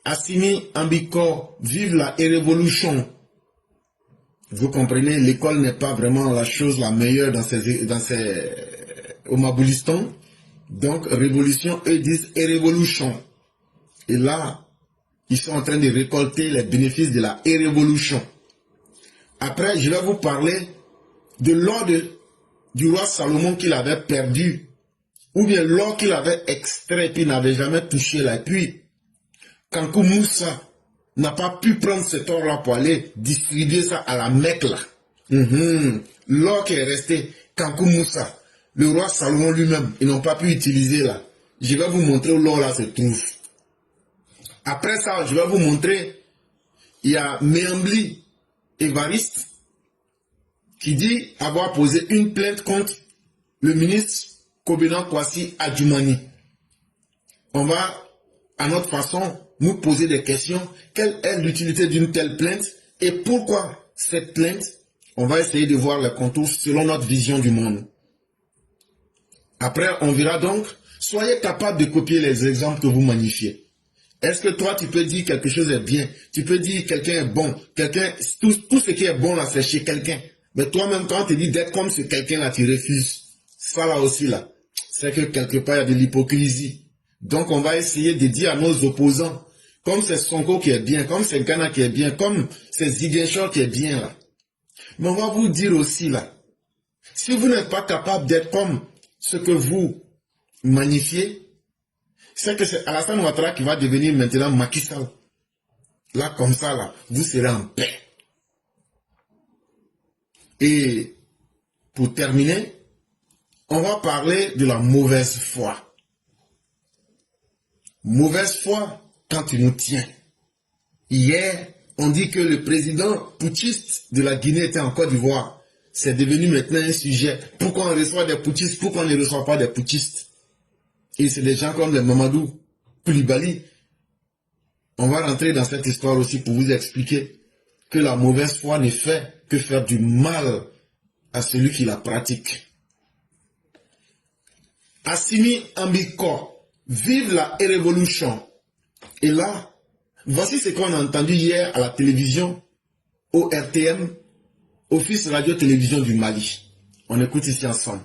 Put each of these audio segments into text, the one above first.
Assimi Ambiko, vive la révolution. Vous comprenez, l'école n'est pas vraiment la chose la meilleure au Maboulistan. Donc, révolution, eux disent révolution. Et là, ils sont en train de récolter les bénéfices de la révolution. Après, je vais vous parler de l'or du roi Salomon qu'il avait perdu. Ou bien l'or qu'il avait extrait, qu'il n'avait jamais touché là. Et puis, Kankou Moussa n'a pas pu prendre cet or-là pour aller distribuer ça à la Mecque là. L'or qui est resté, Kankou Moussa, le roi Salomon lui-même, ils n'ont pas pu utiliser là. Je vais vous montrer où l'or là se trouve. Après ça, je vais vous montrer, il y a Méambli Évariste qui dit avoir posé une plainte contre le ministre Kobenan Kwasi Adjumani. On va, à notre façon, nous poser des questions. Quelle est l'utilité d'une telle plainte et pourquoi cette plainte? On va essayer de voir les contours selon notre vision du monde. Après, on verra donc, soyez capable de copier les exemples que vous magnifiez. Est-ce que toi, tu peux dire quelque chose est bien? Tu peux dire quelqu'un est bon. Tout ce qui est bon là, c'est chez quelqu'un. Mais toi-même, quand on te dit d'être comme ce quelqu'un-là, tu refuses. Ça là aussi là, c'est que quelque part, il y a de l'hypocrisie. Donc, on va essayer de dire à nos opposants, comme c'est Sonko qui est bien, comme c'est Ghana qui est bien, comme c'est Ziguinchor qui est bien là. Mais on va vous dire aussi là, si vous n'êtes pas capable d'être comme ce que vous magnifiez, c'est que c'est Alassane Ouattara qui va devenir maintenant Macky Sall. Là, comme ça, là, vous serez en paix. Et pour terminer, on va parler de la mauvaise foi. Mauvaise foi quand tu nous tiens. Hier, on dit que le président putschiste de la Guinée était en Côte d'Ivoire. C'est devenu maintenant un sujet. Pourquoi on reçoit des putschistes? Pourquoi on ne reçoit pas des putschistes? Et c'est des gens comme les Mamadou Koulibaly. On va rentrer dans cette histoire aussi pour vous expliquer que la mauvaise foi ne fait que faire du mal à celui qui la pratique. Assimi Ambiko, vive la révolution. Et là, voici ce qu'on a entendu hier à la télévision, au RTM, Office Radio-Télévision du Mali. On écoute ici ensemble.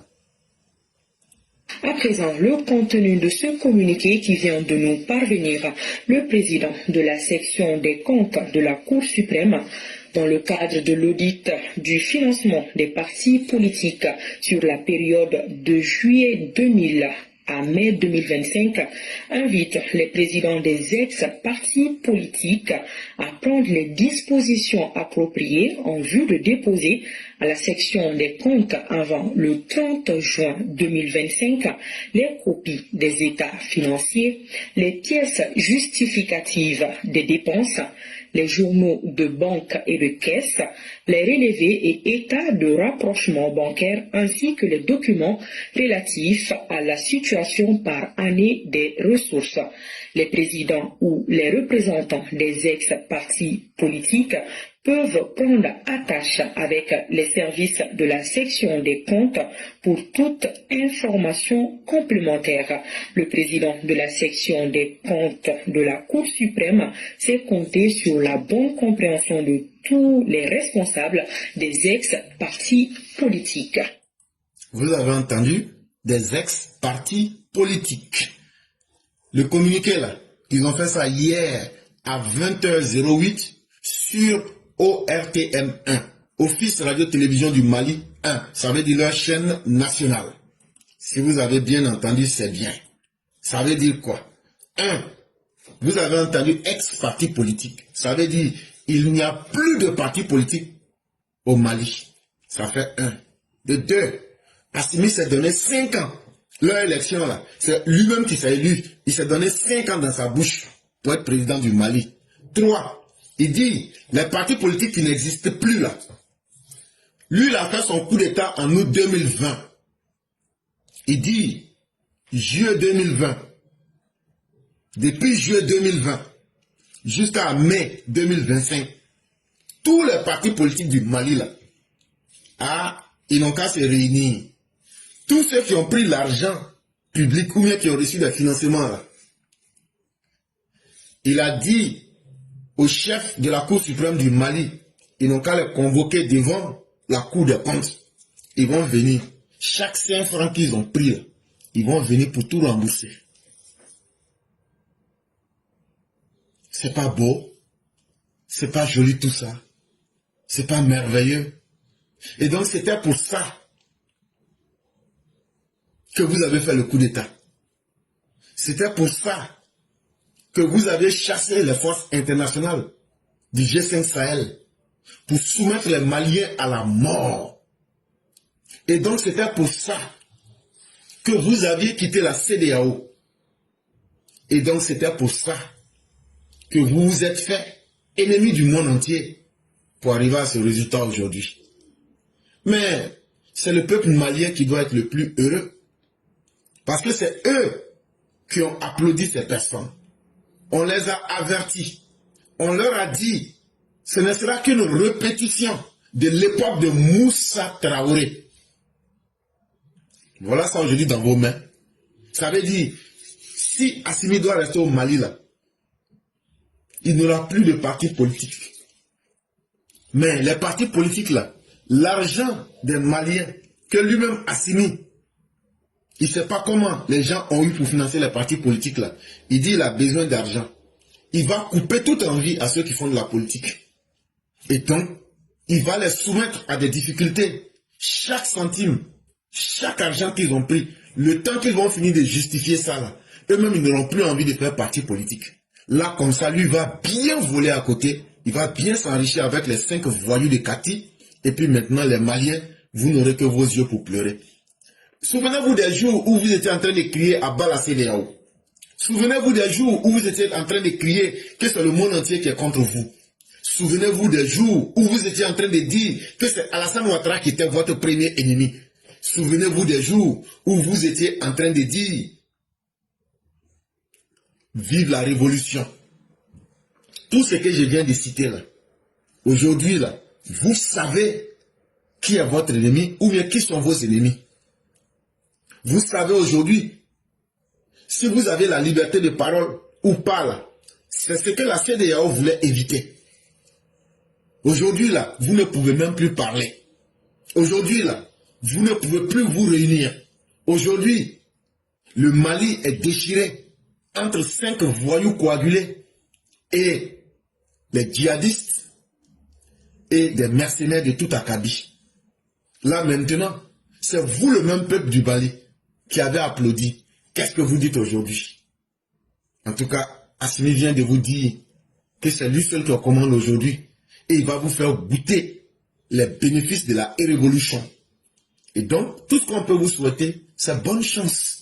À présent, le contenu de ce communiqué qui vient de nous parvenir, le président de la section des comptes de la Cour suprême, dans le cadre de l'audit du financement des partis politiques sur la période de juillet 2000 à mai 2025, invite les présidents des ex-partis politiques à prendre les dispositions appropriées en vue de déposer à la section des comptes avant le 30 juin 2025 les copies des états financiers, les pièces justificatives des dépenses, les journaux de banque et de caisse, les relevés et états de rapprochement bancaire ainsi que les documents relatifs à la situation par année des ressources. Les présidents ou les représentants des ex-partis politiques peuvent prendre attache avec les services de la section des comptes pour toute information complémentaire. Le président de la section des comptes de la Cour suprême s'est compté sur la bonne compréhension de tous les responsables des ex-partis politiques. Vous avez entendu, des ex-partis politiques. Le communiqué là, ils ont fait ça hier à 20h08 sur ORTM1, Office Radio-Télévision du Mali 1, ça veut dire leur chaîne nationale. Si vous avez bien entendu, c'est bien. Ça veut dire quoi? 1. Vous avez entendu ex-parti politique. Ça veut dire il n'y a plus de parti politique au Mali. Ça fait 1. De 2. Assimi s'est donné 5 ans. Leur élection là, c'est lui-même qui s'est élu. Il s'est donné 5 ans dans sa bouche pour être président du Mali. 3. Il dit, les partis politiques qui n'existent plus là. Lui, il a fait son coup d'État en août 2020. Il dit, juillet 2020. Depuis juillet 2020 jusqu'à mai 2025, tous les partis politiques du Mali là, ils n'ont qu'à se réunir. Tous ceux qui ont pris l'argent public ou bien qui ont reçu des financements là, Il a dit au chef de la Cour suprême du Mali, ils n'ont qu'à les convoquer devant la Cour des comptes. Ils vont venir. Chaque 5 francs qu'ils ont pris, ils vont venir pour tout rembourser. C'est pas beau. C'est pas joli tout ça. C'est pas merveilleux. Et donc c'était pour ça que vous avez fait le coup d'État. C'était pour ça que vous avez chassé les forces internationales du G5 Sahel pour soumettre les Maliens à la mort. Et donc c'était pour ça que vous aviez quitté la CEDEAO. Et donc c'était pour ça que vous vous êtes fait ennemi du monde entier pour arriver à ce résultat aujourd'hui. Mais c'est le peuple malien qui doit être le plus heureux. Parce que c'est eux qui ont applaudi ces personnes. On les a avertis. On leur a dit, ce ne sera qu'une répétition de l'époque de Moussa Traoré. Voilà ça aujourd'hui dans vos mains. Ça veut dire, si Assimi doit rester au Mali là, il n'aura plus de partis politiques. Mais les partis politiques là, l'argent des Maliens que lui-même Assimi, il ne sait pas comment les gens ont eu pour financer les partis politiques là. Il dit qu'il a besoin d'argent. Il va couper toute envie à ceux qui font de la politique. Et donc, il va les soumettre à des difficultés. Chaque centime, chaque argent qu'ils ont pris, le temps qu'ils vont finir de justifier ça là, eux-mêmes ils n'auront plus envie de faire parti politique. Là, comme ça, lui va bien voler à côté. Il va bien s'enrichir avec les 5 voyous de Kati. Et puis maintenant, les Maliens, vous n'aurez que vos yeux pour pleurer. Souvenez-vous des jours où vous étiez en train de crier à bas la CEDEAO. Souvenez-vous des jours où vous étiez en train de crier que c'est le monde entier qui est contre vous. Souvenez-vous des jours où vous étiez en train de dire que c'est Alassane Ouattara qui était votre premier ennemi. Souvenez-vous des jours où vous étiez en train de dire vive la révolution. Tout ce que je viens de citer là, aujourd'hui là, vous savez qui est votre ennemi ou bien qui sont vos ennemis. Vous savez aujourd'hui, si vous avez la liberté de parole ou pas là, c'est ce que la CEDEAO voulait éviter. Aujourd'hui là, vous ne pouvez même plus parler. Aujourd'hui là, vous ne pouvez plus vous réunir. Aujourd'hui, le Mali est déchiré entre 5 voyous coagulés et les djihadistes et des mercenaires de tout acabit. Là maintenant, c'est vous le même peuple du Mali qui avez applaudi. Qu'est-ce que vous dites aujourd'hui? En tout cas, Assimi vient de vous dire que c'est lui seul qui commande aujourd'hui et il va vous faire goûter les bénéfices de la révolution. Et donc, tout ce qu'on peut vous souhaiter, c'est bonne chance.